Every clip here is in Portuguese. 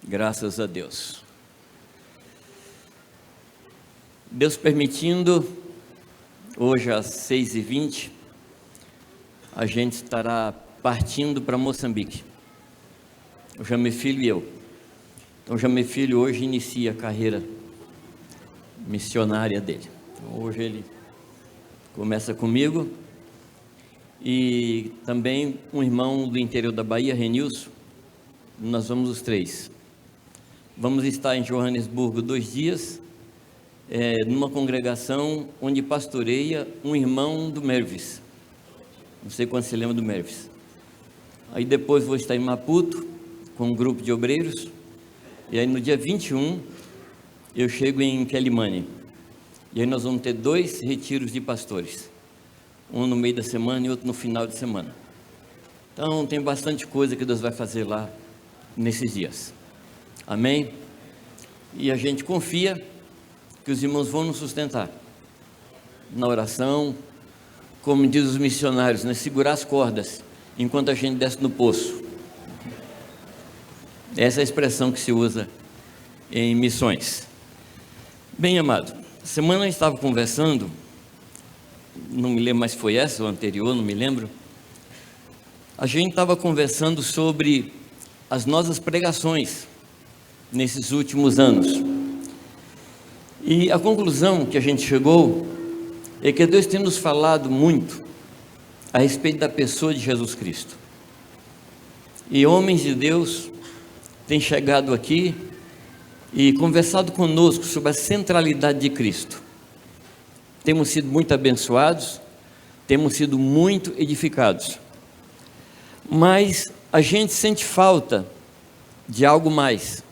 Graças a Deus. Deus permitindo, hoje às 6h20, a gente estará partindo para Moçambique. O Jamê Filho e eu. Então, o Jamê Filho hoje inicia a carreira missionária dele. Então, hoje ele começa comigo e também um irmão do interior da Bahia, Renilson. Nós vamos os três. Vamos estar em Joanesburgo 2 dias, numa congregação onde pastoreia um irmão do Mervis. Não sei quando se lembra do Mervis. Aí depois vou estar em Maputo com um grupo de obreiros. E aí no dia 21 eu chego em Quelimane. E aí nós vamos ter 2 retiros de pastores. Um no meio da semana e outro no final de semana. Então tem bastante coisa que Deus vai fazer lá nesses dias. Amém? E a gente confia que os irmãos vão nos sustentar na oração, como diz os missionários, né? Segurar as cordas enquanto a gente desce no poço. Essa é a expressão que se usa em missões. Bem, amado, semana eu estava conversando, não me lembro mais se foi essa ou anterior, não me lembro. A gente estava conversando sobre as nossas pregações nesses últimos anos. E a conclusão que a gente chegou é que Deus tem nos falado muito a respeito da pessoa de Jesus Cristo. E homens de Deus têm chegado aqui e conversado conosco sobre a centralidade de Cristo. Temos sido muito abençoados, temos sido muito edificados. Mas a gente sente falta de algo mais.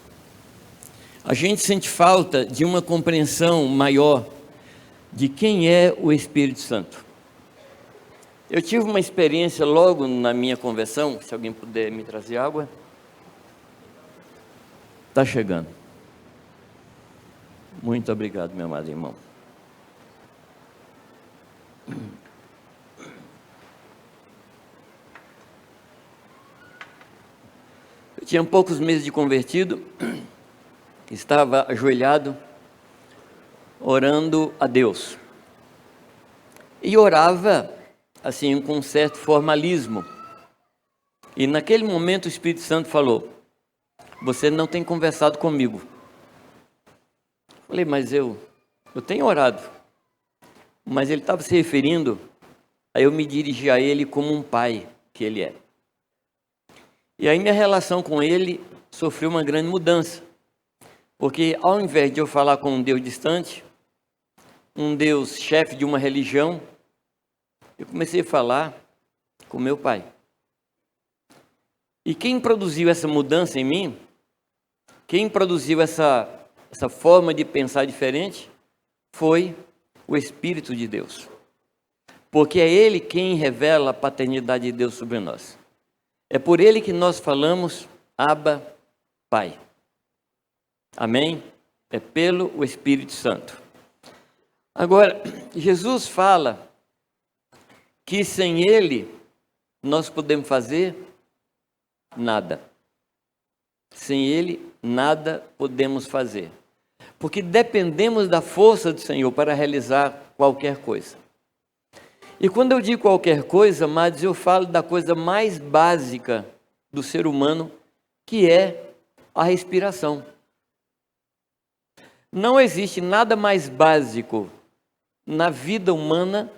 A gente sente falta de uma compreensão maior de quem é o Espírito Santo. Eu tive uma experiência logo na minha conversão, se alguém puder me trazer água. Está chegando. Muito obrigado, meu amado irmão. Eu tinha poucos meses de convertido, estava ajoelhado, orando a Deus. E orava, assim, com um certo formalismo. E naquele momento o Espírito Santo falou: você não tem conversado comigo. Falei, mas eu tenho orado. Mas ele estava se referindo a eu me dirigir a ele como um pai que ele é. E aí minha relação com ele sofreu uma grande mudança. Porque ao invés de eu falar com um Deus distante, um Deus chefe de uma religião, eu comecei a falar com meu pai. E quem produziu essa mudança em mim, quem produziu essa forma de pensar diferente, foi o Espírito de Deus. Porque é Ele quem revela a paternidade de Deus sobre nós. É por Ele que nós falamos, Abba, Pai. Amém? É pelo Espírito Santo. Agora, Jesus fala que sem Ele nós podemos fazer nada. Sem Ele, nada podemos fazer. Porque dependemos da força do Senhor para realizar qualquer coisa. E quando eu digo qualquer coisa, amados, eu falo da coisa mais básica do ser humano, que é a respiração. Não existe nada mais básico na vida humana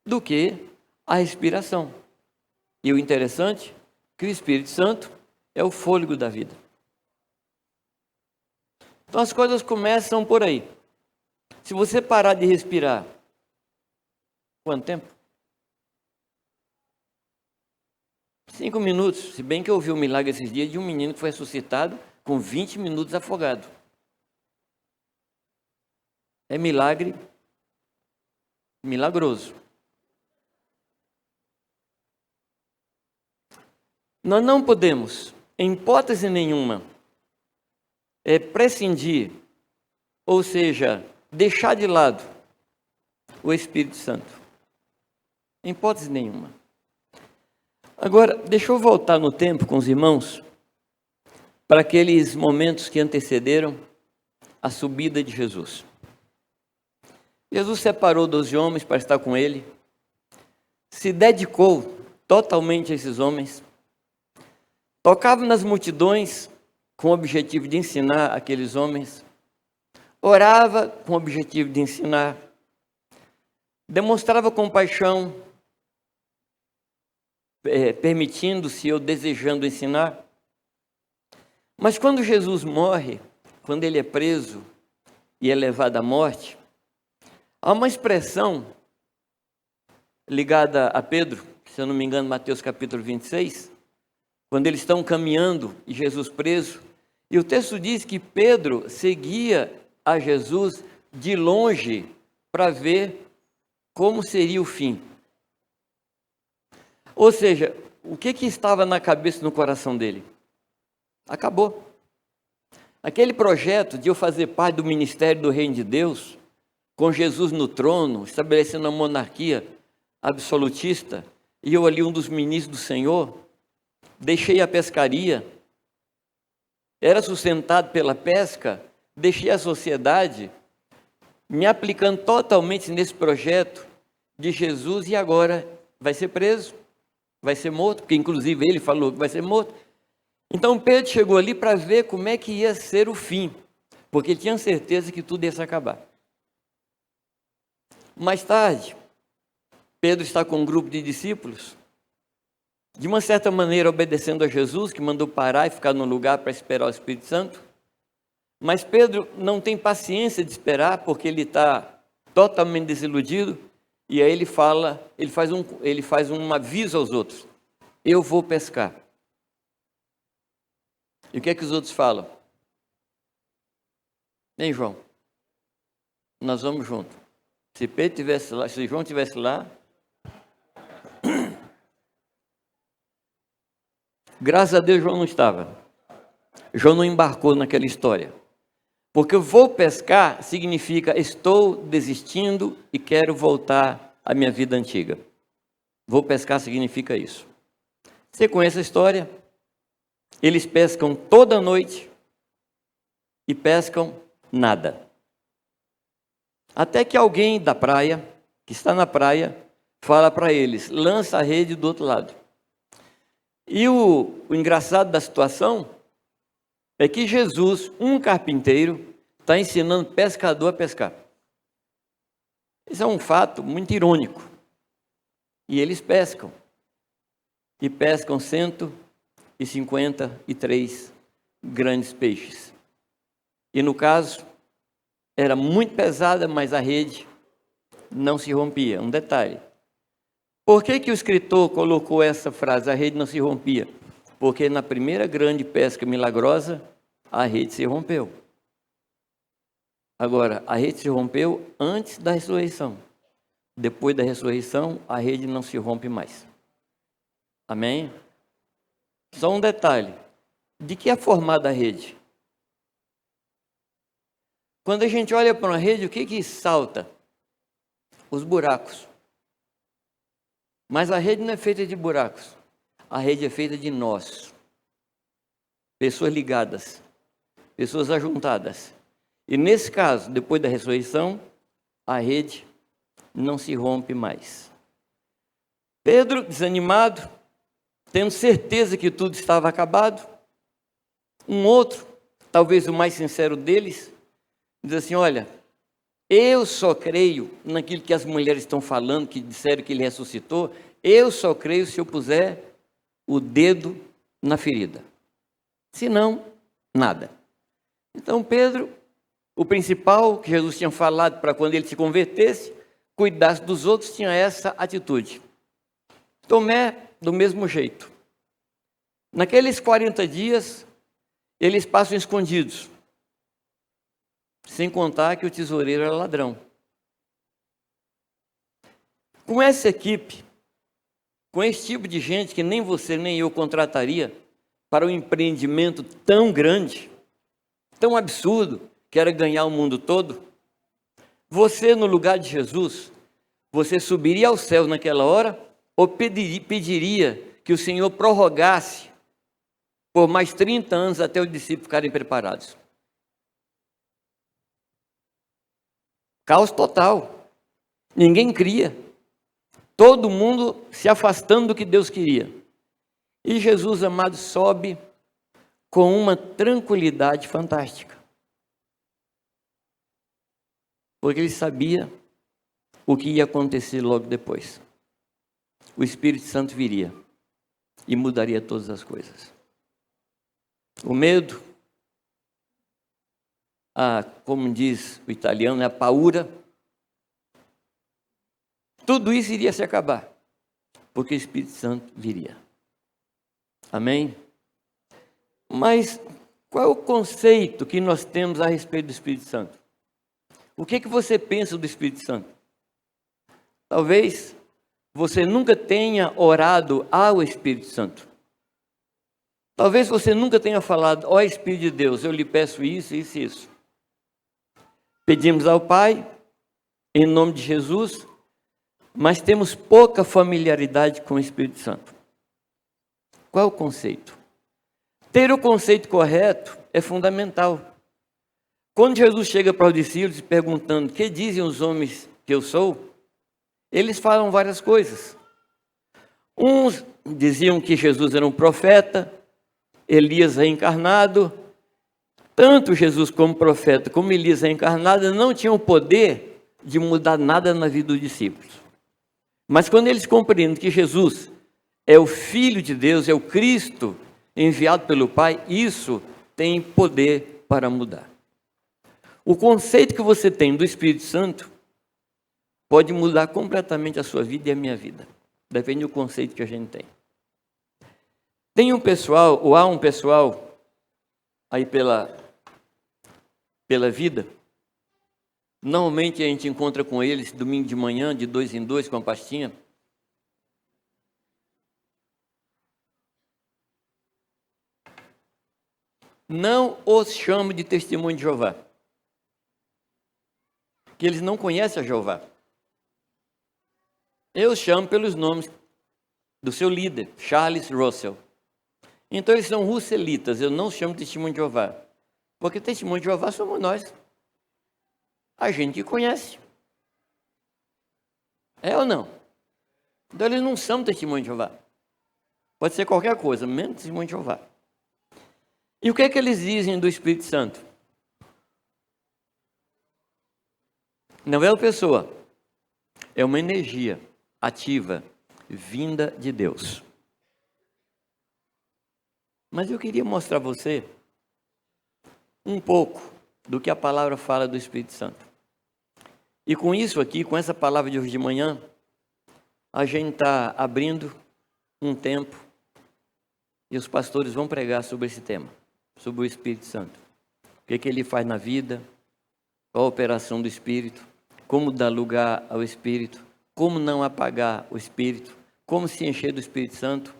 do que a respiração. E o interessante é que o Espírito Santo é o fôlego da vida. Então as coisas começam por aí. Se você parar de respirar, quanto tempo? 5 minutos. Se bem que eu ouvi um milagre esses dias de um menino que foi ressuscitado com 20 minutos afogado. É milagre milagroso. Nós não podemos, em hipótese nenhuma, prescindir, ou seja, deixar de lado o Espírito Santo. Em hipótese nenhuma. Agora, deixa eu voltar no tempo com os irmãos para aqueles momentos que antecederam a subida de Jesus. Jesus separou 12 homens para estar com ele, se dedicou totalmente a esses homens, tocava nas multidões com o objetivo de ensinar aqueles homens, orava com o objetivo de ensinar, demonstrava compaixão, permitindo-se ou desejando ensinar. Mas quando Jesus morre, quando ele é preso e é levado à morte, há uma expressão ligada a Pedro, se eu não me engano, Mateus capítulo 26, quando eles estão caminhando e Jesus preso, e o texto diz que Pedro seguia a Jesus de longe para ver como seria o fim. Ou seja, o que estava na cabeça e no coração dele? Acabou. Aquele projeto de eu fazer parte do ministério do Reino de Deus, com Jesus no trono, estabelecendo a monarquia absolutista, e eu ali um dos ministros do Senhor, deixei a pescaria, era sustentado pela pesca, deixei a sociedade, me aplicando totalmente nesse projeto de Jesus, e agora vai ser preso, vai ser morto, porque inclusive ele falou que vai ser morto. Então Pedro chegou ali para ver como é que ia ser o fim, porque ele tinha certeza que tudo ia se acabar. Mais tarde, Pedro está com um grupo de discípulos, de uma certa maneira obedecendo a Jesus, que mandou parar e ficar no lugar para esperar o Espírito Santo. Mas Pedro não tem paciência de esperar, porque ele está totalmente desiludido, e aí ele faz um aviso aos outros: eu vou pescar. E o que é que os outros falam? Hein, João? Nós vamos junto. Se Pedro estivesse lá, se João estivesse lá, graças a Deus João não estava. João não embarcou naquela história. Porque eu vou pescar significa estou desistindo e quero voltar à minha vida antiga. Vou pescar significa isso. Você conhece a história? Eles pescam toda noite e pescam nada. Até que alguém da praia, que está na praia, fala para eles: lança a rede do outro lado. E o engraçado da situação é que Jesus, um carpinteiro, está ensinando pescador a pescar. Isso é um fato muito irônico. E eles pescam. E pescam 153 grandes peixes. E no caso, era muito pesada, mas a rede não se rompia. Um detalhe. Por que o escritor colocou essa frase, a rede não se rompia? Porque na primeira grande pesca milagrosa, a rede se rompeu. Agora, a rede se rompeu antes da ressurreição. Depois da ressurreição, a rede não se rompe mais. Amém? Só um detalhe. De que é formada a rede? Quando a gente olha para uma rede, o que salta? Os buracos. Mas a rede não é feita de buracos. A rede é feita de nós. Pessoas ligadas. Pessoas ajuntadas. E nesse caso, depois da ressurreição, a rede não se rompe mais. Pedro, desanimado, tendo certeza que tudo estava acabado. Um outro, talvez o mais sincero deles, diz assim: olha, eu só creio naquilo que as mulheres estão falando, que disseram que ele ressuscitou. Eu só creio se eu puser o dedo na ferida. Se não, nada. Então Pedro, o principal que Jesus tinha falado para quando ele se convertesse, cuidasse dos outros, tinha essa atitude. Tomé, do mesmo jeito. Naqueles 40 dias, eles passam escondidos. Sem contar que o tesoureiro era ladrão. Com essa equipe, com esse tipo de gente que nem você nem eu contrataria para um empreendimento tão grande, tão absurdo, que era ganhar o mundo todo, você, no lugar de Jesus, você subiria ao céu naquela hora ou pediria que o Senhor prorrogasse por mais 30 anos até os discípulos ficarem preparados. Caos total. Ninguém cria. Todo mundo se afastando do que Deus queria. E Jesus, amado, sobe com uma tranquilidade fantástica. Porque ele sabia o que ia acontecer logo depois. O Espírito Santo viria e mudaria todas as coisas. O medo, como diz o italiano, a paura, tudo isso iria se acabar, porque o Espírito Santo viria. Amém? Mas qual é o conceito que nós temos a respeito do Espírito Santo? O que você pensa do Espírito Santo? Talvez você nunca tenha orado ao Espírito Santo. Talvez você nunca tenha falado: ó Espírito de Deus, eu lhe peço isso, isso e isso. Pedimos ao Pai, em nome de Jesus, mas temos pouca familiaridade com o Espírito Santo. Qual é o conceito? Ter o conceito correto é fundamental. Quando Jesus chega para os discípulos perguntando: que dizem os homens que eu sou? Eles falam várias coisas. Uns diziam que Jesus era um profeta, Elias reencarnado. Tanto Jesus como profeta, como Elias reencarnado, não tinham poder de mudar nada na vida dos discípulos. Mas quando eles compreendem que Jesus é o Filho de Deus, é o Cristo enviado pelo Pai, isso tem poder para mudar. O conceito que você tem do Espírito Santo pode mudar completamente a sua vida e a minha vida. Depende do conceito que a gente tem. Tem um pessoal, ou há um pessoal aí pela vida. Normalmente a gente encontra com eles domingo de manhã, de 2 em 2, com a pastinha. Não os chamo de testemunho de Jeová, que eles não conhecem a Jeová. Eu chamo pelos nomes do seu líder, Charles Russell. Então eles são russelitas, eu não chamo de testemunho de Jeová. Porque testemunho de Jeová somos nós. A gente que conhece. É ou não? Então eles não são testemunho de Jeová. Pode ser qualquer coisa, menos testemunho de Jeová. E o que é que eles dizem do Espírito Santo? Não é uma pessoa, é uma energia ativa, vinda de Deus. Mas eu queria mostrar a você um pouco do que a palavra fala do Espírito Santo. E com isso aqui, com essa palavra de hoje de manhã, a gente está abrindo um tempo e os pastores vão pregar sobre esse tema, sobre o Espírito Santo. O que ele faz na vida, qual a operação do Espírito, como dar lugar ao Espírito, como não apagar o Espírito, como se encher do Espírito Santo.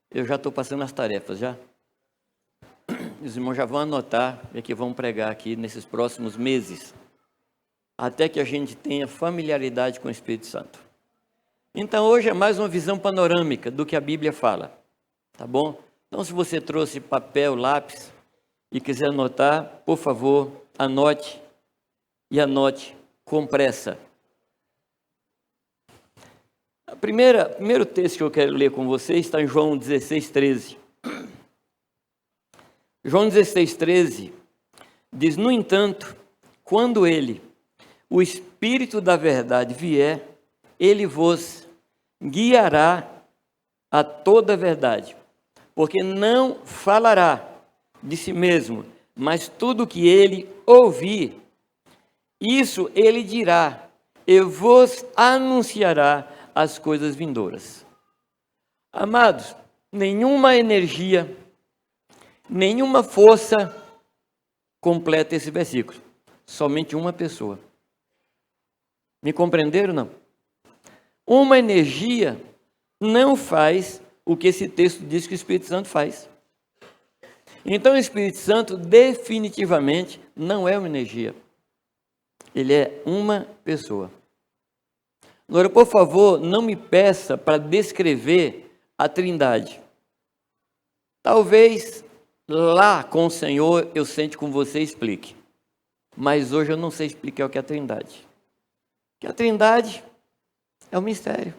Eu já estou passando as tarefas, já. Os irmãos já vão anotar e que vão pregar aqui nesses próximos meses, até que a gente tenha familiaridade com o Espírito Santo. Então hoje é mais uma visão panorâmica do que a Bíblia fala, tá bom? Então se você trouxe papel, lápis e quiser anotar, por favor, anote e anote com pressa. O primeiro texto que eu quero ler com vocês está em João 16:13. João 16:13 diz: no entanto, quando ele, o Espírito da verdade, vier, ele vos guiará a toda a verdade, porque não falará de si mesmo, mas tudo que ele ouvir, isso ele dirá, e vos anunciará as coisas vindouras. Amados, nenhuma energia, nenhuma força completa esse versículo. Somente uma pessoa. Me compreenderam, não? Uma energia não faz o que esse texto diz que o Espírito Santo faz. Então o Espírito Santo definitivamente não é uma energia. Ele é uma pessoa. Agora, por favor, não me peça para descrever a Trindade. Talvez lá com o Senhor eu sente com você e explique. Mas hoje eu não sei explicar o que é a Trindade. Que a Trindade é um mistério.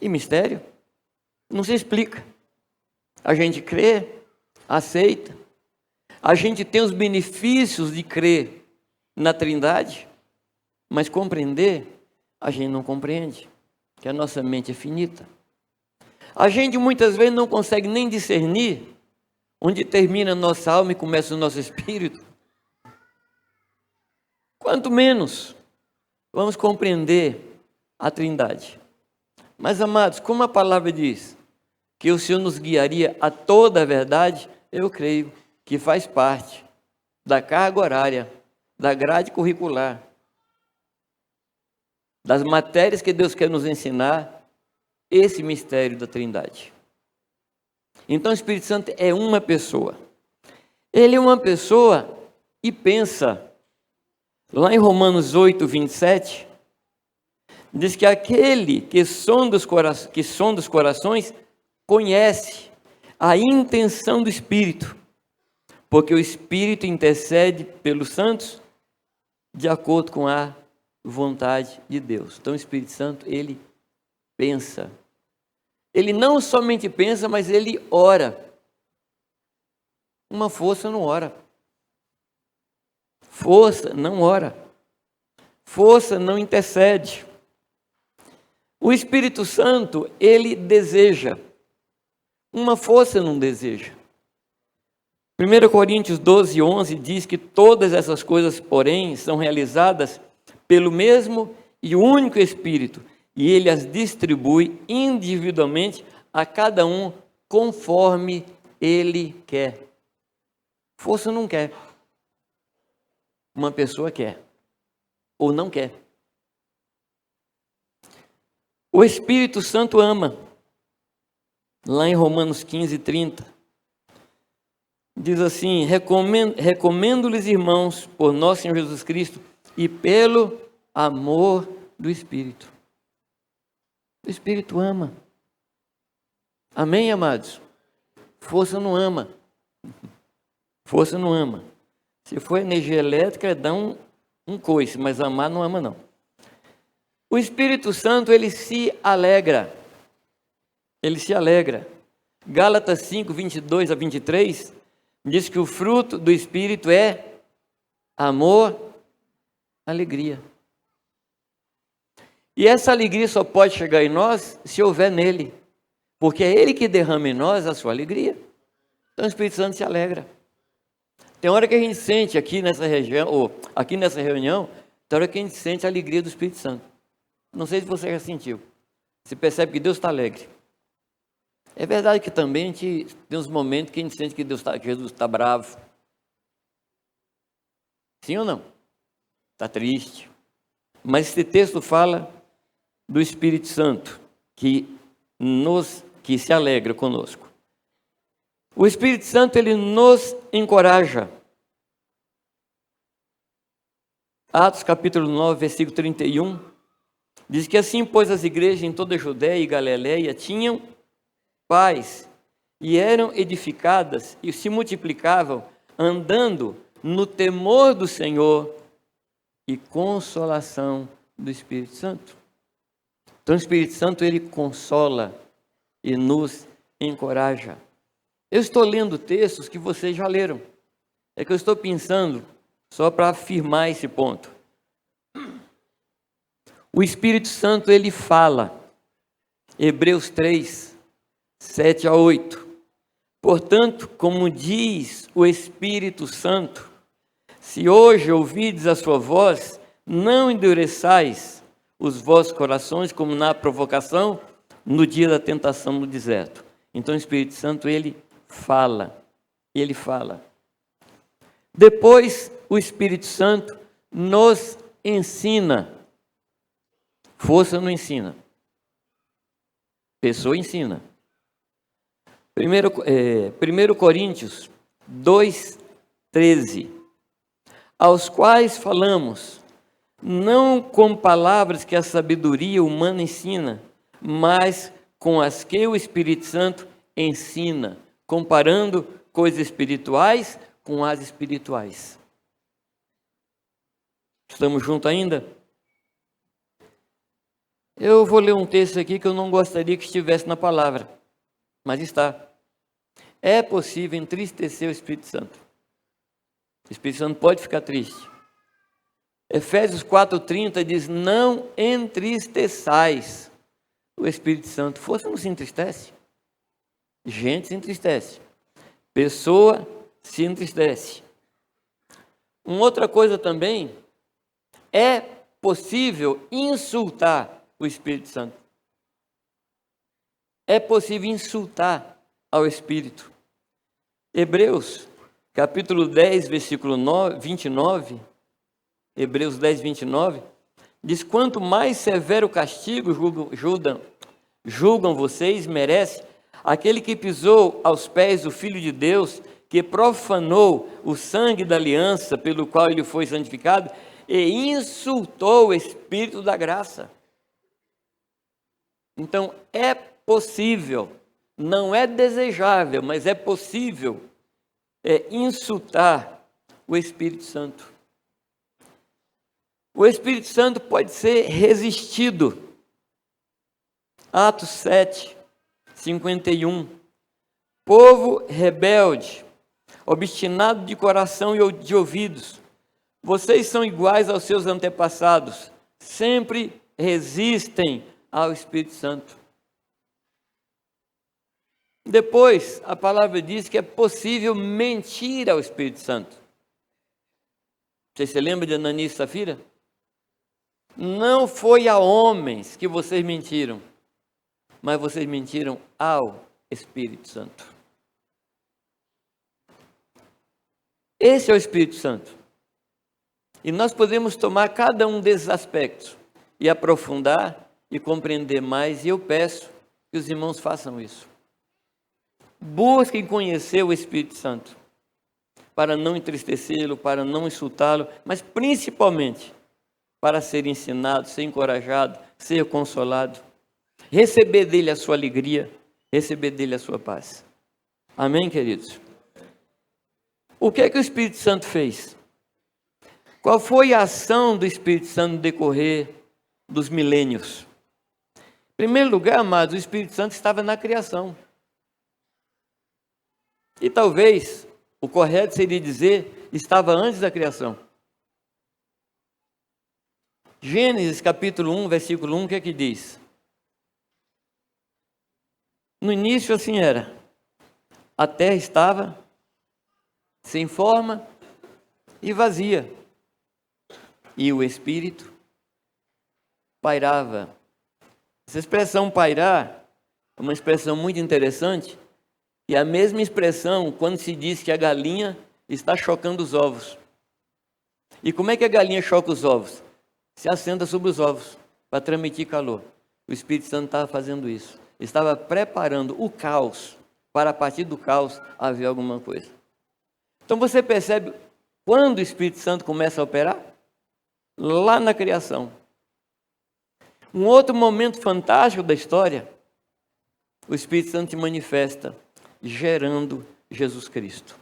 E mistério não se explica. A gente crê, aceita. A gente tem os benefícios de crer na Trindade, mas compreender, a gente não compreende, que a nossa mente é finita. A gente muitas vezes não consegue nem discernir onde termina a nossa alma e começa o nosso espírito. Quanto menos vamos compreender a Trindade. Mas, amados, como a palavra diz que o Senhor nos guiaria a toda a verdade, eu creio que faz parte da carga horária, da grade curricular, das matérias que Deus quer nos ensinar, esse mistério da Trindade. Então o Espírito Santo é uma pessoa. Ele é uma pessoa e pensa. Lá em Romanos 8, 27, diz que aquele que sonda os corações conhece a intenção do Espírito, porque o Espírito intercede pelos santos de acordo com a vontade de Deus. Então o Espírito Santo, ele pensa. Ele não somente pensa, mas ele ora. Uma força não ora. Força não ora. Força não intercede. O Espírito Santo, ele deseja. Uma força não deseja. 1 Coríntios 12, 11 diz que todas essas coisas, porém, são realizadas pelo mesmo e único Espírito, e ele as distribui individualmente a cada um conforme ele quer. Força não quer. Uma pessoa quer ou não quer. O Espírito Santo ama. Lá em Romanos 15, 30, diz assim: recomendo-lhes, irmãos, por nosso Senhor Jesus Cristo e pelo amor do Espírito. O Espírito ama. Amém, amados? Força não ama. Força não ama. Se for energia elétrica, dá um coice, mas amar não ama, não. O Espírito Santo, ele se alegra. Ele se alegra. Gálatas 5, 22 a 23, diz que o fruto do Espírito é amor, alegria. E essa alegria só pode chegar em nós se houver nele, porque é ele que derrama em nós a sua alegria. Então o Espírito Santo se alegra. Tem hora que a gente sente aqui nessa região, ou aqui nessa reunião, tem hora que a gente sente a alegria do Espírito Santo. Não sei se você já sentiu. Você percebe que Deus está alegre. É verdade que também a gente tem uns momentos que a gente sente que Jesus está bravo. Sim ou não? Está triste. Mas esse texto fala do Espírito Santo, que se alegra conosco. O Espírito Santo, ele nos encoraja. Atos capítulo 9, versículo 31, diz que assim, pois, as igrejas em toda a Judéia e Galileia tinham paz, e eram edificadas e se multiplicavam, andando no temor do Senhor e consolação do Espírito Santo. Então o Espírito Santo, ele consola e nos encoraja. Eu estou lendo textos que vocês já leram. É que eu estou pensando só para afirmar esse ponto. O Espírito Santo, ele fala. Hebreus 3, 7 a 8. Portanto, como diz o Espírito Santo, se hoje ouvides a sua voz, não endureçais os vossos corações como na provocação no dia da tentação no deserto. Então o Espírito Santo, ele fala. Depois o Espírito Santo nos ensina. Força não ensina. Pessoa ensina. 1 Coríntios 2, 13. Aos quais falamos, não com palavras que a sabedoria humana ensina, mas com as que o Espírito Santo ensina, comparando coisas espirituais com as espirituais. Estamos juntos ainda? Eu vou ler um texto aqui que eu não gostaria que estivesse na palavra, mas está. É possível entristecer o Espírito Santo. O Espírito Santo pode ficar triste. Efésios 4,30 diz: não entristeçais o Espírito Santo. Força não se entristece. Gente se entristece. Pessoa se entristece. Uma outra coisa também, é possível insultar o Espírito Santo. É possível insultar ao Espírito. Hebreus, capítulo 10, versículo 29, Hebreus 10, 29, diz: quanto mais severo castigo julgam vocês, merece aquele que pisou aos pés do Filho de Deus, que profanou o sangue da aliança pelo qual ele foi santificado e insultou o Espírito da graça. Então, é possível, não é desejável, mas é possível insultar o Espírito Santo. O Espírito Santo pode ser resistido. Atos 7, 51. Povo rebelde, obstinado de coração e de ouvidos, vocês são iguais aos seus antepassados, sempre resistem ao Espírito Santo. Depois, a palavra diz que é possível mentir ao Espírito Santo. Você se lembra de Ananias e Safira? Não foi a homens que vocês mentiram, mas vocês mentiram ao Espírito Santo. Esse é o Espírito Santo. E nós podemos tomar cada um desses aspectos e aprofundar e compreender mais, e eu peço que os irmãos façam isso. Busquem conhecer o Espírito Santo, para não entristecê-lo, para não insultá-lo, mas principalmente para ser ensinado, ser encorajado, ser consolado, receber dele a sua alegria, receber dele a sua paz. Amém, queridos? O que é que o Espírito Santo fez? Qual foi a ação do Espírito Santo no decorrer dos milênios? Em primeiro lugar, amados, o Espírito Santo estava na criação. E talvez o correto seria dizer, estava antes da criação. Gênesis capítulo 1, versículo 1, o que é que diz? No início assim era. A terra estava sem forma e vazia. E o Espírito pairava. Essa expressão pairar é uma expressão muito interessante. E a mesma expressão quando se diz que a galinha está chocando os ovos. E como é que a galinha choca os ovos? Se assenta sobre os ovos para transmitir calor. O Espírito Santo estava fazendo isso. Estava preparando o caos para a partir do caos haver alguma coisa. Então você percebe quando o Espírito Santo começa a operar? Lá na criação. Um outro momento fantástico da história, o Espírito Santo se manifesta gerando Jesus Cristo.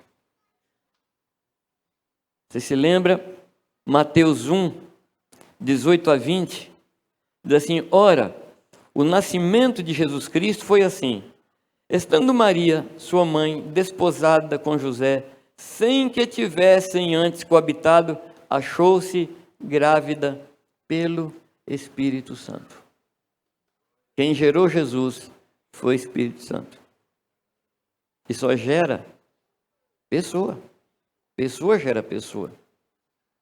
Você se lembra? Mateus 1, 18 a 20, diz assim: ora, o nascimento de Jesus Cristo foi assim. Estando Maria, sua mãe, desposada com José, sem que tivessem antes coabitado, achou-se grávida pelo Espírito Santo. Quem gerou Jesus foi o Espírito Santo. E só gera pessoa. Pessoa gera pessoa.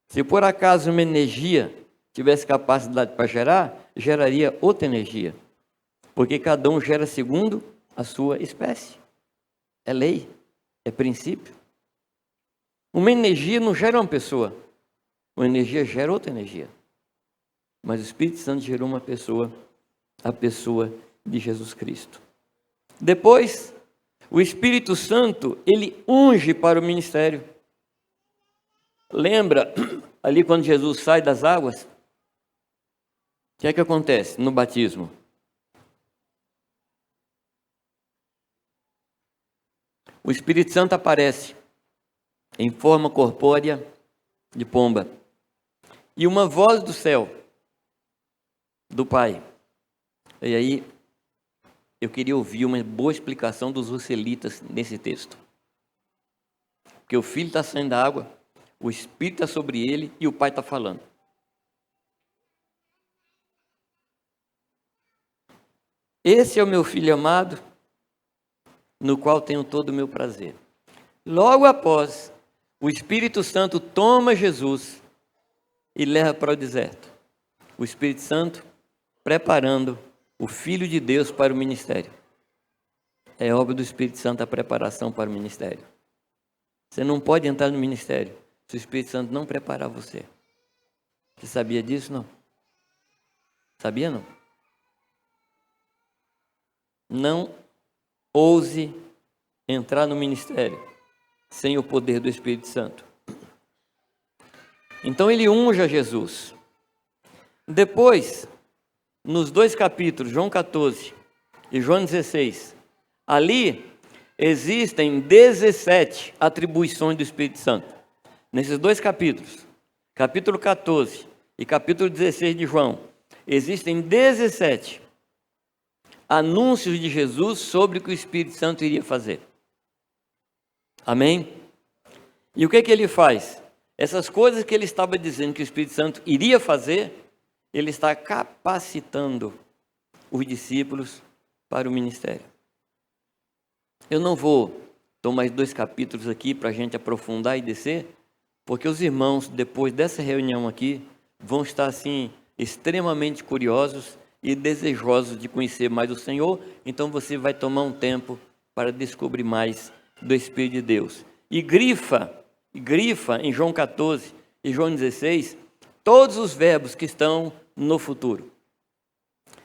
Se por acaso uma energia tivesse capacidade para gerar, geraria outra energia. Porque cada um gera segundo a sua espécie. É lei, é princípio. Uma energia não gera uma pessoa. Uma energia gera outra energia. Mas o Espírito Santo gerou uma pessoa, a pessoa de Jesus Cristo. Depois, o Espírito Santo, ele unge para o ministério. Lembra ali quando Jesus sai das águas? O que é que acontece no batismo? o Espírito Santo aparece em forma corpórea de pomba. E uma voz do céu, do Pai. E aí, eu queria ouvir uma boa explicação dos russelitas nesse texto. Porque o filho está saindo da água, o Espírito está sobre ele e o Pai está falando. Esse é o meu filho amado, no qual tenho todo o meu prazer. Logo após, o Espírito Santo toma Jesus e leva para o deserto. O Espírito Santo preparando o Filho de Deus para o ministério. É obra do Espírito Santo a preparação para o ministério. Você não pode entrar no ministério se o Espírito Santo não preparar você. Você sabia disso, não? Sabia, não? Não ouse entrar no ministério sem o poder do Espírito Santo. Então ele unge a Jesus. Depois, nos 2 capítulos, João 14 e João 16, ali existem 17 atribuições do Espírito Santo. Nesses 2 capítulos, capítulo 14 e capítulo 16 de João, existem 17 anúncios de Jesus sobre o que o Espírito Santo iria fazer. Amém? E o que ele faz? Essas coisas que ele estava dizendo que o Espírito Santo iria fazer, ele está capacitando os discípulos para o ministério. Eu não vou tomar mais 2 capítulos aqui para a gente aprofundar e descer, porque os irmãos, depois dessa reunião aqui, vão estar assim extremamente curiosos e desejosos de conhecer mais o Senhor, então você vai tomar um tempo para descobrir mais do Espírito de Deus. E grifa em João 14 e João 16, todos os verbos que estão no futuro.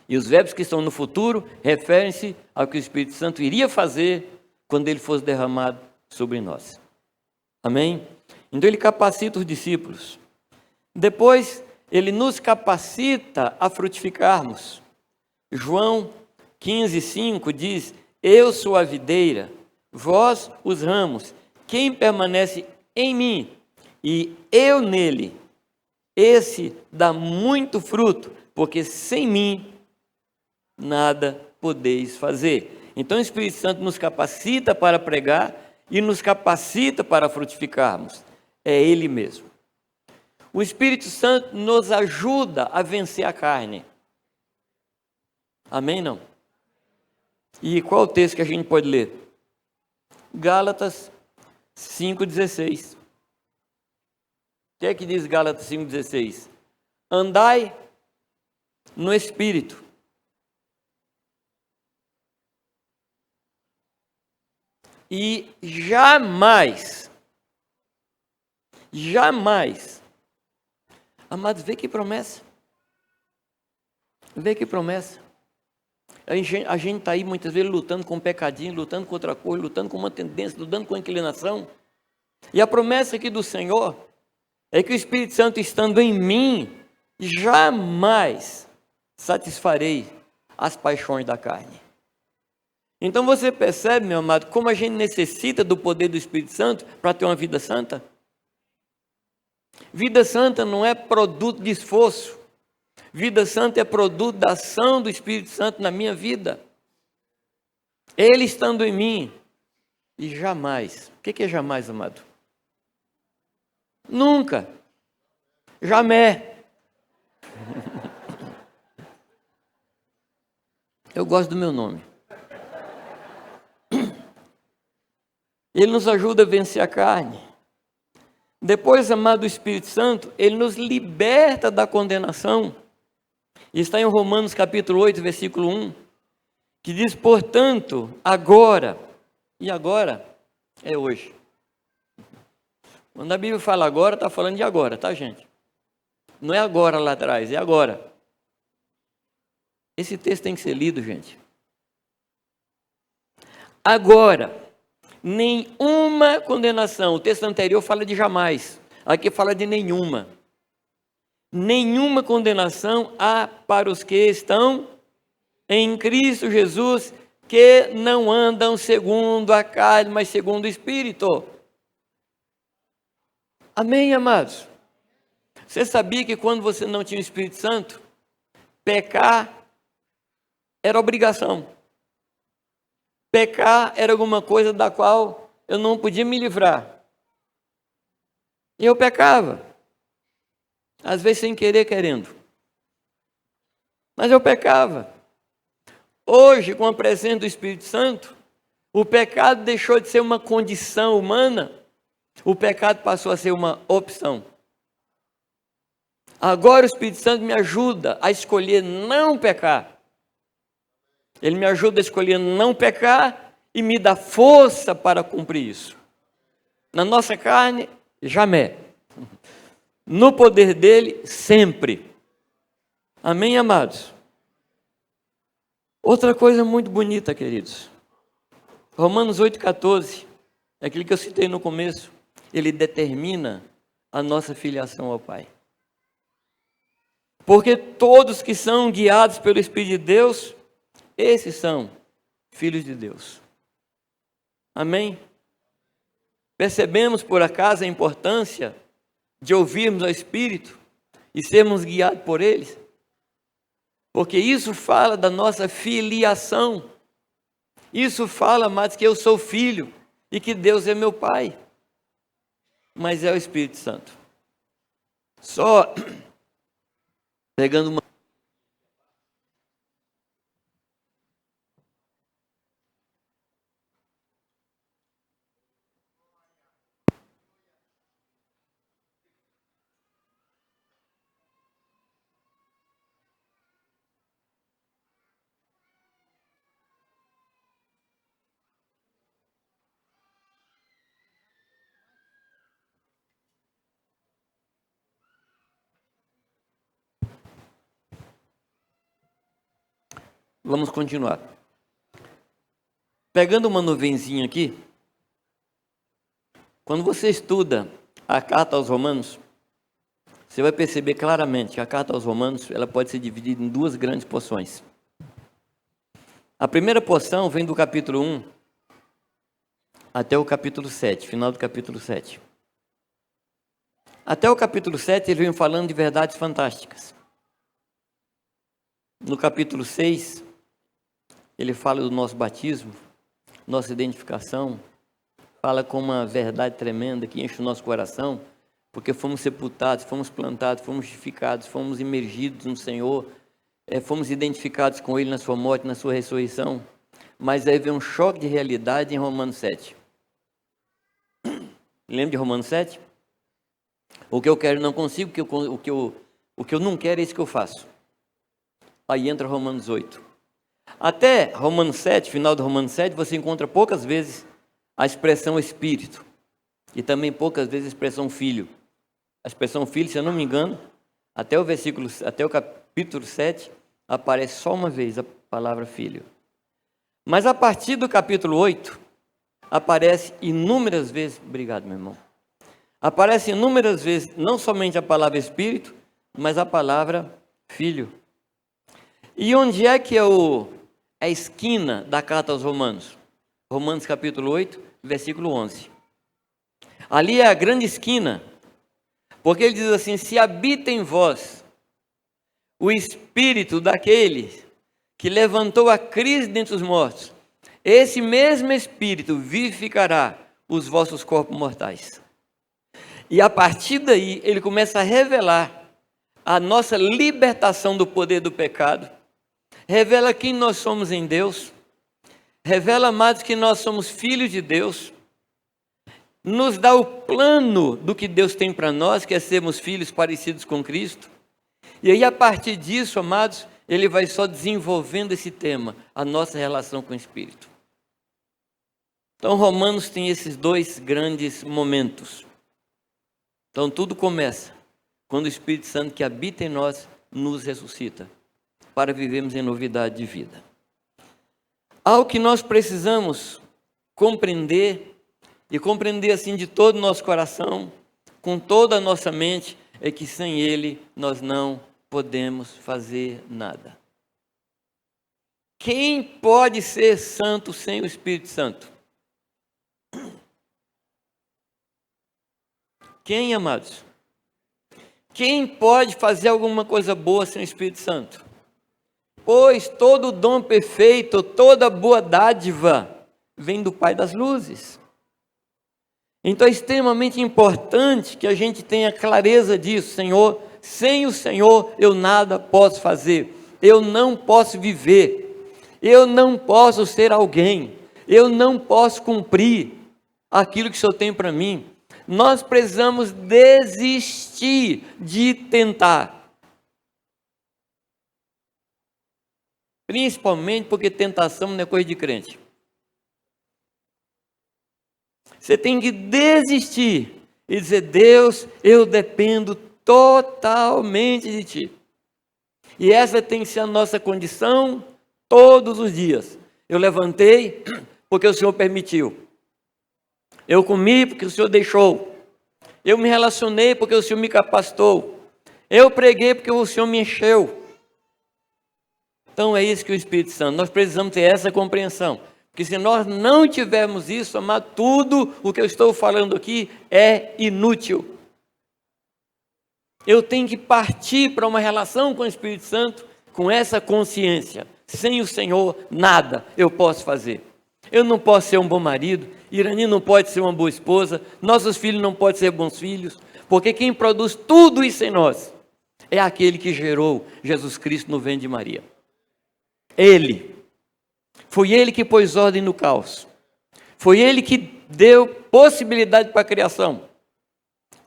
E os verbos que estão no futuro referem-se ao que o Espírito Santo iria fazer quando ele fosse derramado sobre nós. Amém? Então ele capacita os discípulos. Depois, ele nos capacita a frutificarmos. João 15:5 diz: eu sou a videira, vós os ramos. Quem permanece em mim e eu nele, esse dá muito fruto, porque sem mim nada podeis fazer. Então o Espírito Santo nos capacita para pregar e nos capacita para frutificarmos. É Ele mesmo. O Espírito Santo nos ajuda a vencer a carne. Amém, não? E qual o texto que a gente pode ler? Gálatas 5,16. O que é que diz Gálatas 5,16? Andai no Espírito. E jamais, amados, vê que promessa. Vê que promessa. A gente está aí muitas vezes lutando com um pecadinho, lutando com outra coisa, lutando com uma tendência, lutando com uma inclinação. E a promessa aqui do Senhor é que o Espírito Santo estando em mim, jamais satisfarei as paixões da carne. Então você percebe, meu amado, como a gente necessita do poder do Espírito Santo para ter uma vida santa? Vida santa não é produto de esforço. Vida santa é produto da ação do Espírito Santo na minha vida. Ele estando em mim. E jamais. O que é jamais, amado? Nunca. Jamais. Eu gosto do meu nome. Ele nos ajuda a vencer a carne. Depois, amado, o Espírito Santo, ele nos liberta da condenação. E está em Romanos capítulo 8, versículo 1, que diz, portanto, agora, e agora é hoje. Quando a Bíblia fala agora, está falando de agora, tá, gente? Não é agora lá atrás, é agora. Esse texto tem que ser lido, gente. Agora, nenhuma condenação. O texto anterior fala de jamais. Aqui fala de nenhuma. Nenhuma condenação há para os que estão em Cristo Jesus, que não andam segundo a carne, mas segundo o Espírito. Amém, amados? Você sabia que quando você não tinha o Espírito Santo, pecar era obrigação. Pecar era alguma coisa da qual eu não podia me livrar. E eu pecava. Às vezes sem querer, querendo. Mas eu pecava. Hoje, com a presença do Espírito Santo, o pecado deixou de ser uma condição humana, o pecado passou a ser uma opção. Agora o Espírito Santo me ajuda a escolher não pecar. Ele me ajuda a escolher não pecar e me dá força para cumprir isso. Na nossa carne, jamais. No poder dele, sempre. Amém, amados? Outra coisa muito bonita, queridos. Romanos 8,14, é aquilo que eu citei no começo. Ele determina a nossa filiação ao Pai. Porque todos que são guiados pelo Espírito de Deus, esses são filhos de Deus. Amém? Percebemos por acaso a importância de ouvirmos ao Espírito e sermos guiados por eles? Porque isso fala da nossa filiação. Isso fala mais que eu sou filho e que Deus é meu Pai. Mas é o Espírito Santo. Só pegando uma... Vamos continuar. Pegando uma nuvenzinha aqui, quando você estuda a carta aos Romanos, você vai perceber claramente que a carta aos Romanos ela pode ser dividida em duas grandes porções. A primeira porção vem do capítulo 1 até o capítulo 7, final do capítulo 7. Até o capítulo 7 ele vem falando de verdades fantásticas. No capítulo 6, ele fala do nosso batismo, nossa identificação, fala com uma verdade tremenda que enche o nosso coração, porque fomos sepultados, fomos plantados, fomos justificados, fomos imergidos no Senhor, fomos identificados com Ele na sua morte, na sua ressurreição. Mas aí vem um choque de realidade em Romanos 7. Lembra de Romanos 7? O que eu quero não consigo, o que eu não quero é isso que eu faço. Aí entra Romanos 8. Até Romanos 7, final de Romanos 7, você encontra poucas vezes a expressão Espírito. E também poucas vezes a expressão Filho. A expressão Filho, se eu não me engano, até o capítulo 7, aparece só uma vez a palavra Filho. Mas a partir do capítulo 8, aparece inúmeras vezes, obrigado meu irmão, aparece inúmeras vezes, não somente a palavra Espírito, mas a palavra Filho. E onde é que é a esquina da carta aos Romanos? Romanos capítulo 8, versículo 11. Ali é a grande esquina, porque ele diz assim: se habita em vós o Espírito daquele que levantou a Cristo dentre os mortos, esse mesmo Espírito vivificará os vossos corpos mortais. E a partir daí, ele começa a revelar a nossa libertação do poder do pecado, revela quem nós somos em Deus, revela, amados, que nós somos filhos de Deus, nos dá o plano do que Deus tem para nós, que é sermos filhos parecidos com Cristo. E aí, a partir disso, amados, ele vai só desenvolvendo esse tema, a nossa relação com o Espírito. Então, Romanos tem esses dois grandes momentos. Então, tudo começa quando o Espírito Santo que habita em nós nos ressuscita, para vivermos em novidade de vida. Algo que nós precisamos compreender, e compreender assim de todo o nosso coração, com toda a nossa mente, é que sem Ele nós não podemos fazer nada. Quem pode ser santo sem o Espírito Santo? Quem, amados? Quem pode fazer alguma coisa boa sem o Espírito Santo? Pois todo dom perfeito, toda boa dádiva vem do Pai das luzes. Então é extremamente importante que a gente tenha clareza disso. Senhor, sem o Senhor eu nada posso fazer, eu não posso viver, eu não posso ser alguém, eu não posso cumprir aquilo que o Senhor tem para mim. Nós precisamos desistir de tentar. Principalmente porque tentação não é coisa de crente. Você tem que desistir e dizer: Deus, eu dependo totalmente de Ti. E essa tem que ser a nossa condição todos os dias. Eu levantei porque o Senhor permitiu. Eu comi porque o Senhor deixou. Eu me relacionei porque o Senhor me capacitou. Eu preguei porque o Senhor me encheu. Então é isso que o Espírito Santo, nós precisamos ter essa compreensão. Porque se nós não tivermos isso, amado, tudo o que eu estou falando aqui é inútil. Eu tenho que partir para uma relação com o Espírito Santo com essa consciência. Sem o Senhor, nada eu posso fazer. Eu não posso ser um bom marido, Irani não pode ser uma boa esposa, nossos filhos não podem ser bons filhos, porque quem produz tudo isso em nós é aquele que gerou Jesus Cristo no ventre de Maria. Ele. Foi Ele que pôs ordem no caos. Foi Ele que deu possibilidade para a criação.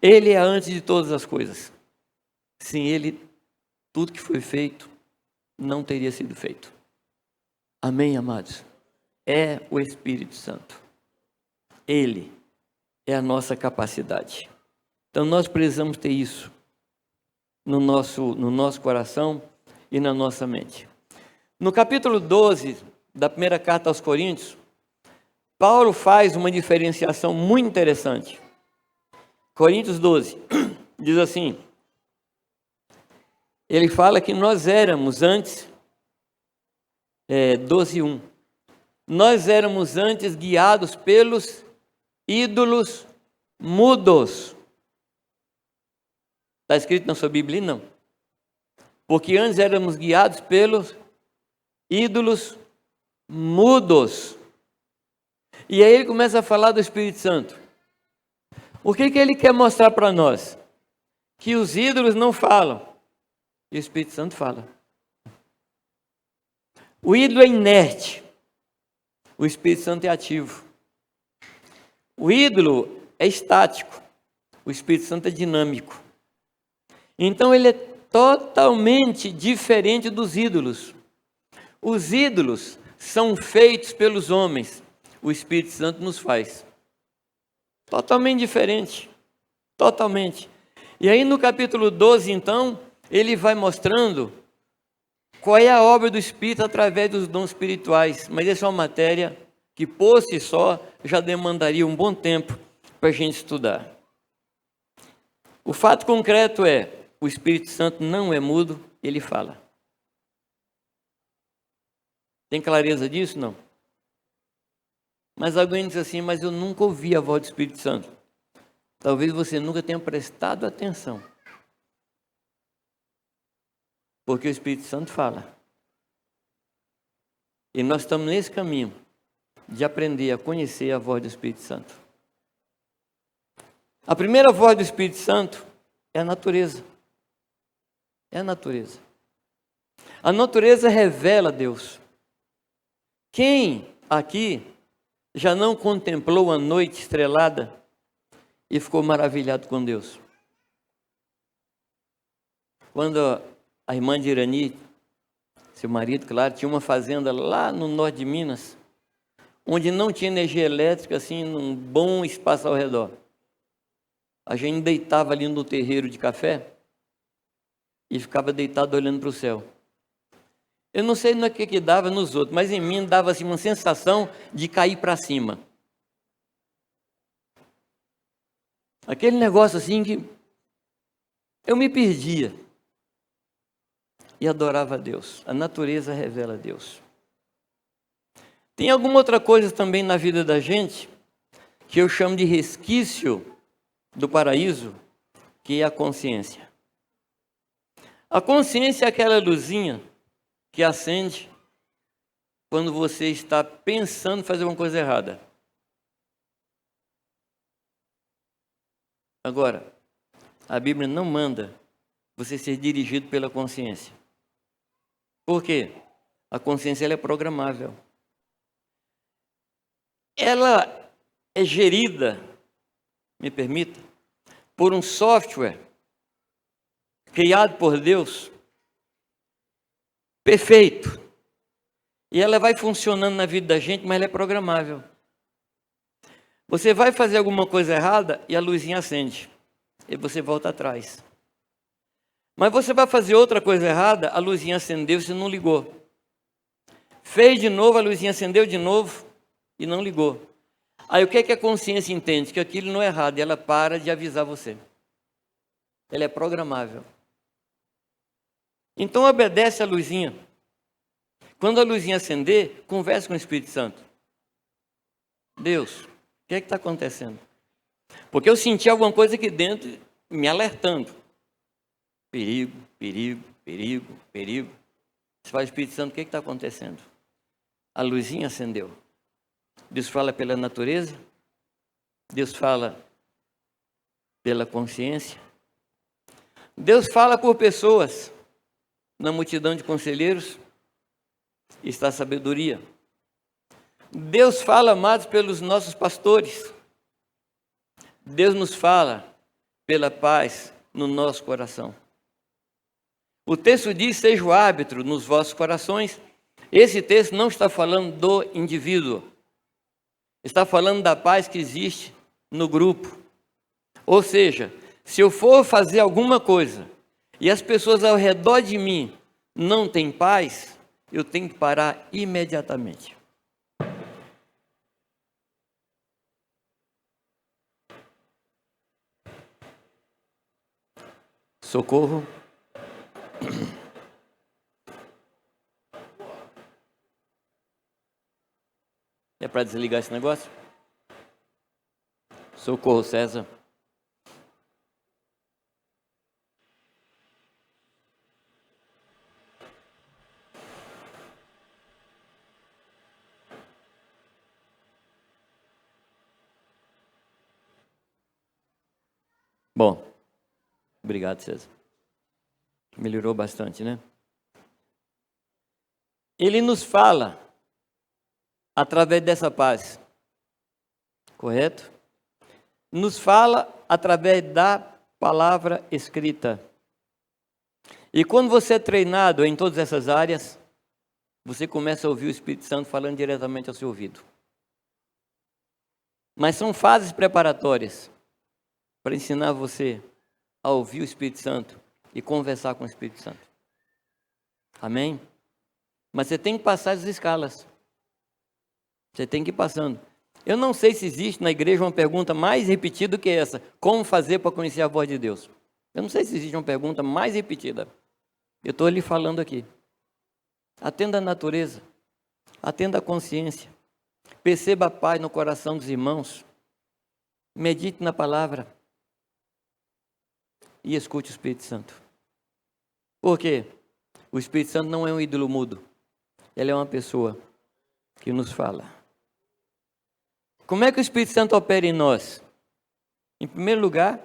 Ele é antes de todas as coisas. Sem Ele, tudo que foi feito não teria sido feito. Amém, amados? É o Espírito Santo. Ele é a nossa capacidade. Então nós precisamos ter isso no nosso coração e na nossa mente. No capítulo 12 da primeira carta aos Coríntios, Paulo faz uma diferenciação muito interessante. Coríntios 12, diz assim, ele fala que nós éramos antes, 12:1, nós éramos antes guiados pelos ídolos mudos. Está escrito na sua Bíblia? Não. Porque antes éramos guiados pelos ídolos mudos. E aí ele começa a falar do Espírito Santo. O que ele quer mostrar para nós? Que os ídolos não falam, e o Espírito Santo fala. O ídolo é inerte, o Espírito Santo é ativo. O ídolo é estático, o Espírito Santo é dinâmico. Então ele é totalmente diferente dos ídolos. Os ídolos são feitos pelos homens, o Espírito Santo nos faz. Totalmente diferente, totalmente. E aí no capítulo 12, então, ele vai mostrando qual é a obra do Espírito através dos dons espirituais. Mas essa é uma matéria que por si só já demandaria um bom tempo para a gente estudar. O fato concreto é, o Espírito Santo não é mudo, ele fala. Tem clareza disso? Não. Mas alguém diz assim, mas eu nunca ouvi a voz do Espírito Santo. Talvez você nunca tenha prestado atenção. Porque o Espírito Santo fala. E nós estamos nesse caminho de aprender a conhecer a voz do Espírito Santo. A primeira voz do Espírito Santo é a natureza. É a natureza. A natureza revela Deus. Quem aqui já não contemplou a noite estrelada e ficou maravilhado com Deus? Quando a irmã de Irani, seu marido, claro, tinha uma fazenda lá no norte de Minas, onde não tinha energia elétrica, assim, num bom espaço ao redor. A gente deitava ali no terreiro de café e ficava deitado olhando para o céu. Eu não sei no que dava nos outros, mas em mim dava assim, uma sensação de cair para cima. Aquele negócio assim que eu me perdia e adorava a Deus. A natureza revela a Deus. Tem alguma outra coisa também na vida da gente que eu chamo de resquício do paraíso, que é a consciência. A consciência é aquela luzinha que acende quando você está pensando em fazer uma coisa errada. Agora, a Bíblia não manda você ser dirigido pela consciência. Por quê? A consciência ela é programável. Ela é gerida, me permita, por um software criado por Deus, perfeito. E ela vai funcionando na vida da gente, mas ela é programável. Você vai fazer alguma coisa errada e a luzinha acende. E você volta atrás. Mas você vai fazer outra coisa errada, a luzinha acendeu e você não ligou. Fez de novo, a luzinha acendeu de novo e não ligou. Aí o que é que a consciência entende? Que aquilo não é errado e ela para de avisar você. Ela é programável. Então obedece a luzinha. Quando a luzinha acender, converse com o Espírito Santo. Deus, o que é que está acontecendo? Porque eu senti alguma coisa aqui dentro me alertando. Perigo, perigo, perigo, perigo. Você fala, Espírito Santo, o que está acontecendo? A luzinha acendeu. Deus fala pela natureza. Deus fala pela consciência. Deus fala por pessoas. Na multidão de conselheiros está a sabedoria. Deus fala, amados, pelos nossos pastores. Deus nos fala pela paz no nosso coração. O texto diz, seja o árbitro nos vossos corações. Esse texto não está falando do indivíduo. Está falando da paz que existe no grupo. Ou seja, se eu for fazer alguma coisa e as pessoas ao redor de mim não têm paz, eu tenho que parar imediatamente. Socorro. É para desligar esse negócio? Socorro, César. Bom, obrigado, César. Melhorou bastante, né? Ele nos fala através dessa paz, correto? Nos fala através da palavra escrita. E quando você é treinado em todas essas áreas, você começa a ouvir o Espírito Santo falando diretamente ao seu ouvido. Mas são fases preparatórias para ensinar você a ouvir o Espírito Santo e conversar com o Espírito Santo. Amém? Mas você tem que passar as escalas. Você tem que ir passando. Eu não sei se existe na igreja uma pergunta mais repetida do que essa. Como fazer para conhecer a voz de Deus? Eu não sei se existe uma pergunta mais repetida. Eu estou lhe falando aqui. Atenda a natureza. Atenda a consciência. Perceba a paz no coração dos irmãos. Medite na palavra. E escute o Espírito Santo. Por quê? O Espírito Santo não é um ídolo mudo. Ele é uma pessoa que nos fala. Como é que o Espírito Santo opera em nós? Em primeiro lugar,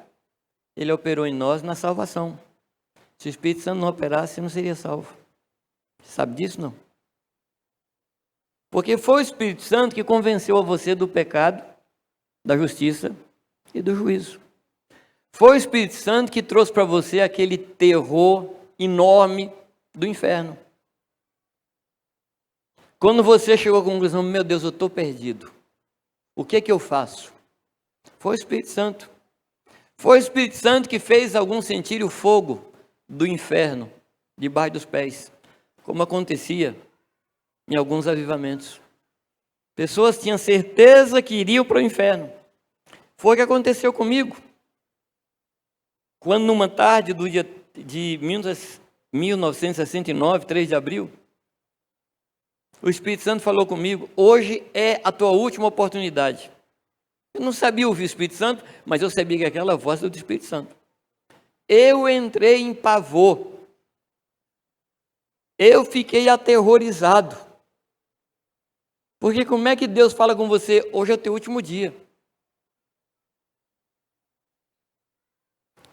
ele operou em nós na salvação. Se o Espírito Santo não operasse, você não seria salvo. Você sabe disso, não? Porque foi o Espírito Santo que convenceu a você do pecado, da justiça e do juízo. Foi o Espírito Santo que trouxe para você aquele terror enorme do inferno. Quando você chegou à conclusão, meu Deus, eu estou perdido. O que é que eu faço? Foi o Espírito Santo. Foi o Espírito Santo que fez alguns sentir o fogo do inferno debaixo dos pés, como acontecia em alguns avivamentos. Pessoas tinham certeza que iriam para o inferno. Foi o que aconteceu comigo. Quando numa tarde do dia de 1969, 3 de abril, o Espírito Santo falou comigo: hoje é a tua última oportunidade. Eu não sabia ouvir o Espírito Santo, mas eu sabia que aquela voz era do Espírito Santo. Eu entrei em pavor. Eu fiquei aterrorizado. Porque como é que Deus fala com você: hoje é o teu último dia?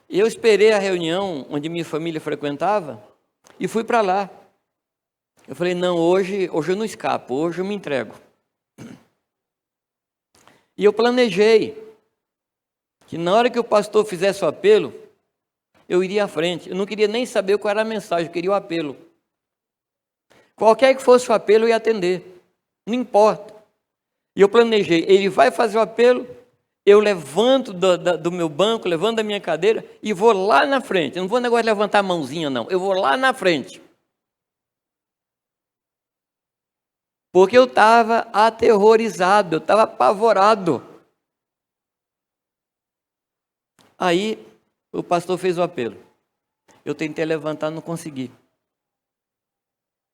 Eu esperei a reunião onde minha família frequentava e fui para lá. Eu falei: não, hoje eu não escapo, hoje eu me entrego. E eu planejei que na hora que o pastor fizesse o apelo, eu iria à frente. Eu não queria nem saber qual era a mensagem, eu queria o apelo. Qualquer que fosse o apelo, eu ia atender. Não importa. E eu planejei: ele vai fazer o apelo, eu levanto do meu banco, levanto da minha cadeira e vou lá na frente. Eu não vou negócio de levantar a mãozinha, não. Eu vou lá na frente. Porque eu estava aterrorizado, eu estava apavorado. Aí o pastor fez o apelo. Eu tentei levantar, não consegui.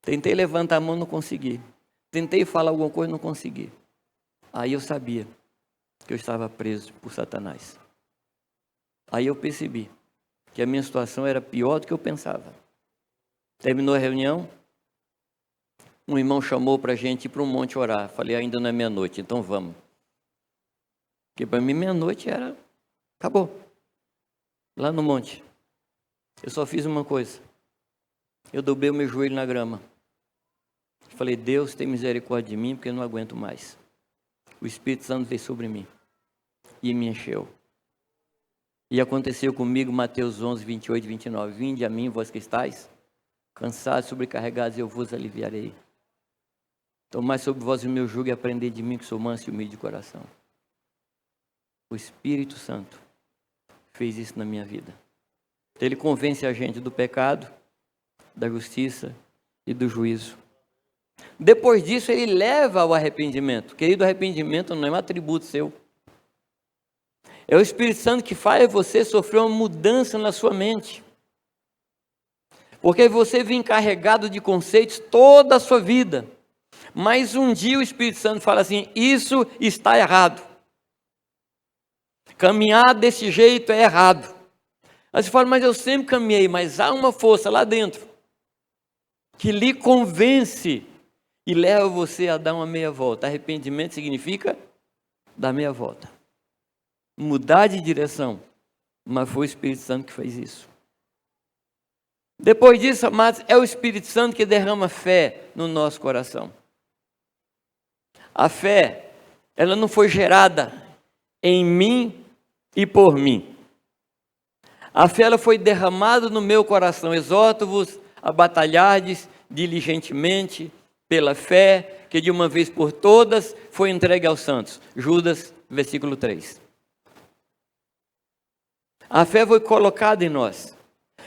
Tentei levantar a mão, não consegui. Tentei falar alguma coisa, não consegui. Aí eu sabia que eu estava preso por Satanás. Aí eu percebi que a minha situação era pior do que eu pensava. Terminou a reunião, um irmão chamou para a gente ir para um monte orar. Falei: ainda não é meia-noite, então vamos. Porque para mim meia-noite era... acabou. Lá no monte. Eu só fiz uma coisa. Eu dobrei o meu joelho na grama. Falei: Deus, tem misericórdia de mim, porque eu não aguento mais. O Espírito Santo veio sobre mim e me encheu. E aconteceu comigo Mateus 11, 28 e 29. Vinde a mim, vós que estáis cansados, sobrecarregados, eu vos aliviarei. Tomai sobre vós o meu jugo e aprendei de mim, que sou manso e humilde de coração. O Espírito Santo fez isso na minha vida. Ele convence a gente do pecado, da justiça e do juízo. Depois disso, ele leva ao arrependimento. Querido, arrependimento não é um atributo seu. É o Espírito Santo que faz você sofrer uma mudança na sua mente. Porque você vem carregado de conceitos toda a sua vida. Mas um dia o Espírito Santo fala assim: isso está errado. Caminhar desse jeito é errado. Aí você fala: mas eu sempre caminhei. Mas há uma força lá dentro que lhe convence e leva você a dar uma meia volta. Arrependimento significa dar meia volta. Mudar de direção. Mas foi o Espírito Santo que fez isso. Depois disso, amados, é o Espírito Santo que derrama fé no nosso coração. A fé, ela não foi gerada em mim e por mim. A fé, ela foi derramada no meu coração. Exorto-vos a batalhardes diligentemente pela fé, que de uma vez por todas foi entregue aos santos. Judas, versículo 3. A fé foi colocada em nós.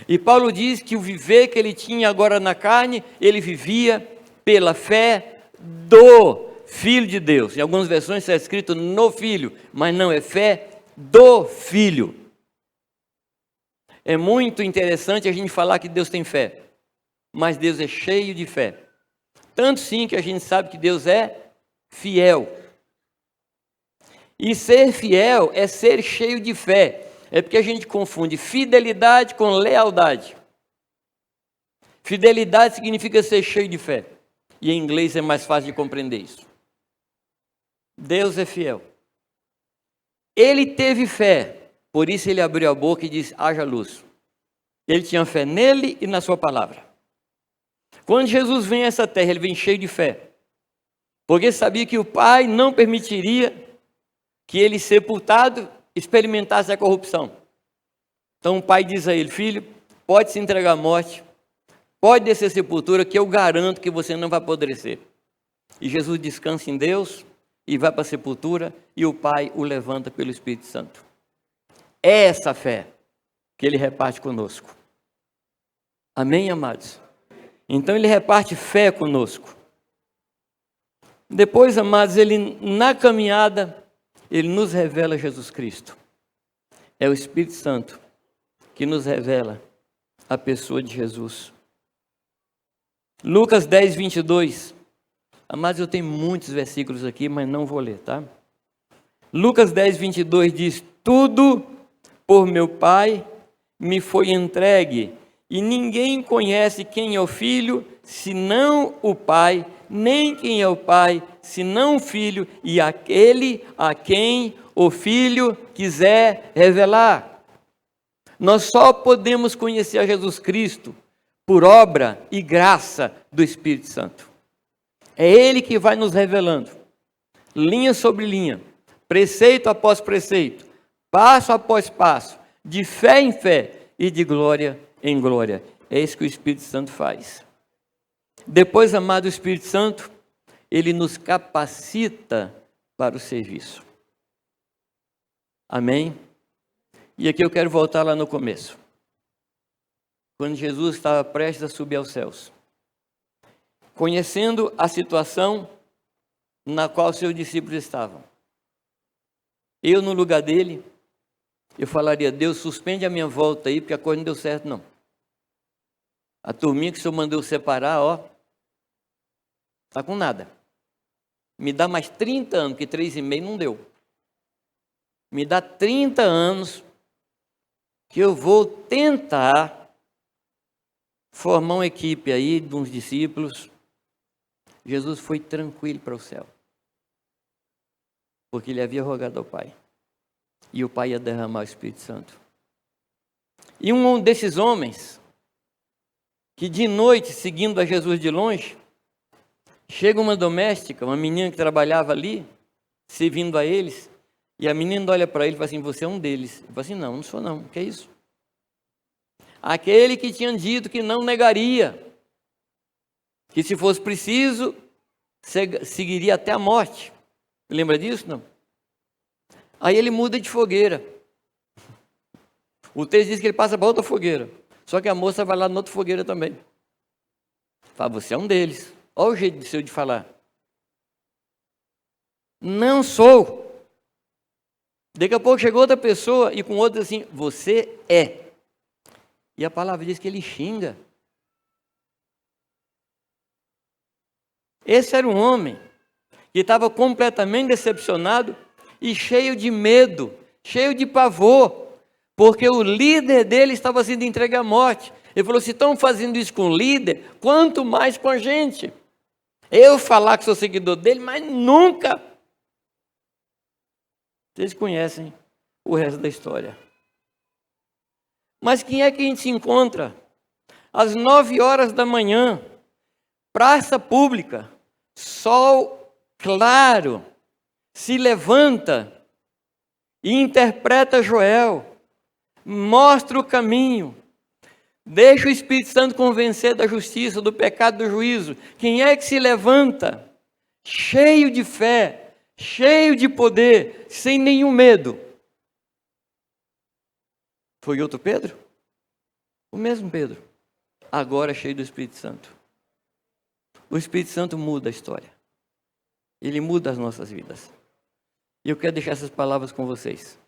E Paulo diz que o viver que ele tinha agora na carne, ele vivia pela fé do Filho de Deus. Em algumas versões está escrito no Filho, mas não, é fé do Filho. É muito interessante a gente falar que Deus tem fé, mas Deus é cheio de fé. Tanto sim que a gente sabe que Deus é fiel. E ser fiel é ser cheio de fé. É porque a gente confunde fidelidade com lealdade. Fidelidade significa ser cheio de fé. E em inglês é mais fácil de compreender isso. Deus é fiel. Ele teve fé, por isso ele abriu a boca e disse: haja luz. Ele tinha fé nele e na sua palavra. Quando Jesus vem a essa terra, ele vem cheio de fé. Porque sabia que o Pai não permitiria que ele, sepultado, experimentasse a corrupção. Então o Pai diz a ele: filho, pode se entregar à morte, pode descer à sepultura, que eu garanto que você não vai apodrecer. E Jesus descansa em Deus e vai para a sepultura, e o Pai o levanta pelo Espírito Santo. É essa fé que ele reparte conosco. Amém, amados? Então ele reparte fé conosco. Depois, amados, ele na caminhada, ele nos revela Jesus Cristo. É o Espírito Santo que nos revela a pessoa de Jesus. Lucas 10, 22. Mas eu tenho muitos versículos aqui, mas não vou ler, tá? Lucas 10, 22 diz: tudo por meu Pai me foi entregue, e ninguém conhece quem é o Filho, senão o Pai, nem quem é o Pai, senão o Filho, e aquele a quem o Filho quiser revelar. Nós só podemos conhecer a Jesus Cristo por obra e graça do Espírito Santo. É Ele que vai nos revelando, linha sobre linha, preceito após preceito, passo após passo, de fé em fé e de glória em glória. É isso que o Espírito Santo faz. Depois, amado Espírito Santo, Ele nos capacita para o serviço. Amém? E aqui eu quero voltar lá no começo. Quando Jesus estava prestes a subir aos céus. Conhecendo a situação na qual seus discípulos estavam. Eu, no lugar dele, eu falaria: Deus, suspende a minha volta aí, porque a coisa não deu certo, não. A turminha que o Senhor mandou separar, está com nada. Me dá mais 30 anos, porque 3,5 não deu. Me dá 30 anos que eu vou tentar formar uma equipe aí de uns discípulos. Jesus foi tranquilo para o céu, porque ele havia rogado ao Pai, e o Pai ia derramar o Espírito Santo. E um desses homens, que de noite, seguindo a Jesus de longe, chega uma doméstica, uma menina que trabalhava ali, servindo a eles, e a menina olha para ele e fala assim: você é um deles. Ele fala assim: não, não sou não, o que é isso? Aquele que tinha dito que não negaria, que se fosse preciso, seguiria até a morte. Lembra disso, não? Aí ele muda de fogueira. O texto diz que ele passa para outra fogueira. Só que a moça vai lá na outra fogueira também. Fala: você é um deles. Olha o jeito seu de falar. Não sou. Daqui a pouco chegou outra pessoa e com outra assim: você é. E a palavra diz que ele xinga. Esse era um homem que estava completamente decepcionado e cheio de medo, cheio de pavor, porque o líder dele estava sendo entregue à morte. Ele falou: se estão fazendo isso com o líder, quanto mais com a gente. Eu falar que sou seguidor dele, mas nunca. Vocês conhecem o resto da história. Mas quem é que a gente se encontra? Às 9 horas da manhã, praça pública, sol claro, se levanta e interpreta Joel, mostra o caminho, deixa o Espírito Santo convencer da justiça, do pecado, do juízo. Quem é que se levanta, cheio de fé, cheio de poder, sem nenhum medo? Foi outro Pedro? O mesmo Pedro, agora cheio do Espírito Santo. O Espírito Santo muda a história. Ele muda as nossas vidas. E eu quero deixar essas palavras com vocês.